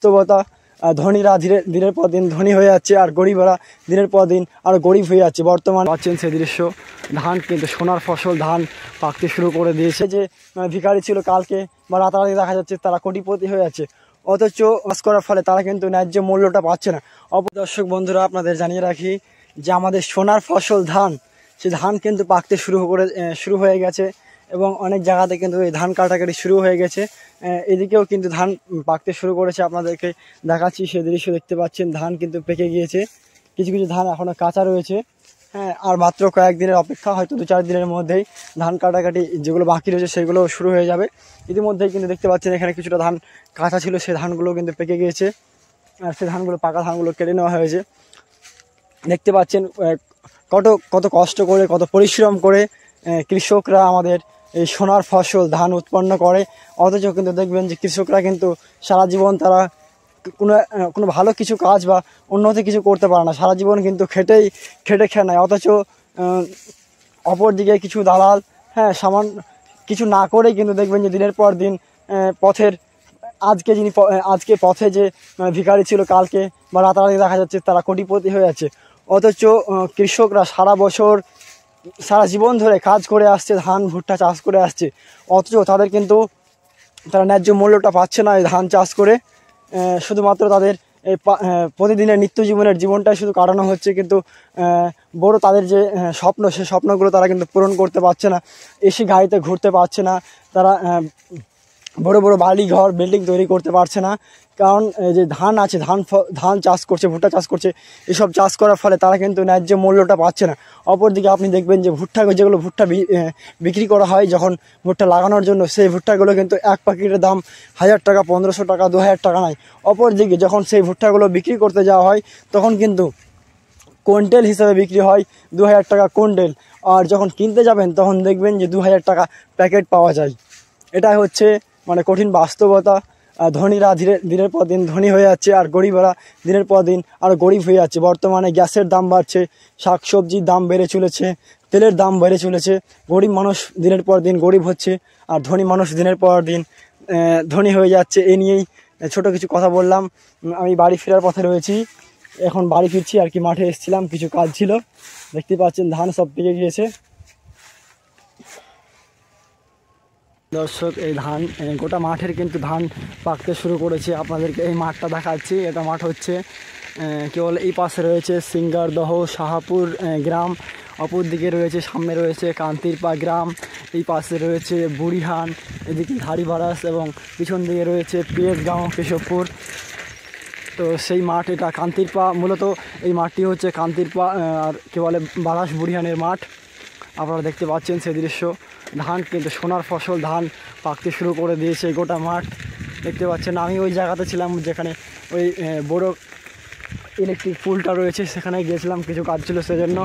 বাস্তবতা। ধনীরা দিনের পর দিন ধনী হয়ে যাচ্ছে, আর গরিবরা দিনের পর দিন আরও গরিব হয়ে যাচ্ছে। বর্তমানে পাচ্ছেন সেই দৃশ্য, ধান কিন্তু সোনার ফসল, ধান পাকতে শুরু করে দিয়েছে। যে ভিখারি ছিল কালকে বা রাতারাতি দেখা যাচ্ছে তারা কোটিপতি হয়ে যাচ্ছে, অথচ চাষ করার ফলে তারা কিন্তু ন্যায্য মূল্যটা পাচ্ছে না। দর্শক বন্ধুরা, আপনাদের জানিয়ে রাখি যে আমাদের সোনার ফসল ধান, সেই ধান কিন্তু পাকতে শুরু হয়ে গেছে এবং অনেক জায়গাতে কিন্তু এই ধান কাটাকাটি শুরু হয়ে গেছে। এদিকেও কিন্তু ধান পাকতে শুরু করেছে, আপনাদেরকে দেখাচ্ছি সেই দৃশ্য দেখতে পাচ্ছেন। ধান কিন্তু পেকে গিয়েছে, কিছু কিছু ধান এখনও কাঁচা রয়েছে। হ্যাঁ, আর মাত্র কয়েকদিনের অপেক্ষা, হয়তো 2-4 দিনের মধ্যেই ধান কাটাকাটি যেগুলো বাকি রয়েছে সেগুলো শুরু হয়ে যাবে। ইতিমধ্যেই কিন্তু দেখতে পাচ্ছেন এখানে কিছুটা ধান কাঁচা ছিল, সেই ধানগুলো কিন্তু পেকে গিয়েছে, আর সেই ধানগুলো পাকা ধানগুলো কেটে নেওয়া হয়েছে। দেখতে পাচ্ছেন কত কষ্ট করে, কত পরিশ্রম করে কৃষকরা আমাদের এই সোনার ফসল ধান উৎপন্ন করে, অথচ কিন্তু দেখবেন যে কৃষকরা কিন্তু সারা জীবন তারা কোনো ভালো কিছু কাজ বা উন্নতি কিছু করতে পারে না, সারা জীবন কিন্তু খেটে খেয়ে নেয়। অথচ অপরদিকে কিছু দালাল সামান্য কিছু না করেই কিন্তু দেখবেন যে দিনের পর দিন পথের আজকে পথে যে ভিখারি ছিল কালকে বা রাতারাতি দেখা যাচ্ছে তারা কোটিপতি হয়ে যাচ্ছে, অথচ কৃষকরা সারা জীবন ধরে কাজ করে আসছে, ধান ভুট্টা চাষ করে আসছে, অথচ তারা ন্যায্য মূল্যটা পাচ্ছে না এই ধান চাষ করে। শুধুমাত্র তাদের এই প্রতিদিনের নিত্য জীবনটাই শুধু কাটানো হচ্ছে, কিন্তু বড় তাদের যে স্বপ্ন, সেই স্বপ্নগুলো তারা কিন্তু পূরণ করতে পারছে না। এসি গাড়িতে ঘুরতে পারছে না, তারা বড় বড় বাড়ি ঘর বিল্ডিং তৈরি করতে পারছে না, কারণ যে ধান আছে, ধান চাষ করছে, ভুট্টা চাষ করছে, এসব চাষ করার ফলে তারা কিন্তু ন্যায্য মূল্যটা পাচ্ছে না। অপরদিকে আপনি দেখবেন যে যেগুলো ভুট্টা বিক্রি করা হয় যখন ভুট্টা লাগানোর জন্য, সেই ভুট্টাগুলো কিন্তু এক প্যাকেটের দাম 1000 টাকা, 1500 টাকা, 2000 টাকা নয়। অপরদিকে যখন সেই ভুট্টাগুলো বিক্রি করতে যাওয়া হয় তখন কিন্তু কুইন্টাল হিসাবে বিক্রি হয় 2000 টাকা কুইন্টাল, আর যখন কিনতে যাবেন তখন দেখবেন যে 2000 টাকা প্যাকেট পাওয়া যায়। এটাই হচ্ছে কঠিন বাস্তবতা। ধনীরা দিনের পর দিন ধনী হয়ে যাচ্ছে, আর গরিবরা দিনের পর দিন আরও গরিব হয়ে যাচ্ছে। বর্তমানে গ্যাসের দাম বাড়ছে, শাকসবজির দাম বেড়ে চলেছে, তেলের দাম বেড়ে চলেছে। গরিব মানুষ দিনের পর দিন গরিব হচ্ছে, আর ধনী মানুষ দিনের পর দিন ধনী হয়ে যাচ্ছে। এ নিয়েই ছোট কিছু কথা বললাম। আমি বাড়ি ফেরার পথে রয়েছি, এখন বাড়ি ফিরছি আর কি। মাঠে এসেছিলাম, কিছু কাজ ছিল। দেখতে পাচ্ছেন ধান সব পেকে গিয়েছে। দর্শক, এই ধান গোটা মাঠের কিন্তু ধান পাকতে শুরু করেছে। আপনাদেরকে এই মাঠটা দেখাচ্ছি। এটা মাঠ হচ্ছে কেবল এই পাশে রয়েছে সিঙ্গারদহ শাহাপুর গ্রাম, অপর দিকে রয়েছে, সামনে রয়েছে কান্তিরপা গ্রাম, এই পাশে রয়েছে বুড়িহান, এদিকে ধারিবারাস এবং পিছন দিকে রয়েছে পিএসগাঁও, কেশবপুর। তো সেই মাঠ এটা কান্তিরপা, মূলত এই মাঠটি হচ্ছে কান্তিরপা আর কে বলে বারাস বুড়িহানের মাঠ। আপনারা দেখতে পাচ্ছেন সেই দৃশ্য, ধান কিন্তু সোনার ফসল, ধান পাকতে শুরু করে দিয়েছে গোটা মাঠ। দেখতে পাচ্ছেন আমি ওই জায়গাতে ছিলাম যেখানে ওই বড় ইলেকট্রিক পুলটা রয়েছে, সেখানে গিয়েছিলাম, কিছু কাজ ছিল সেজন্য।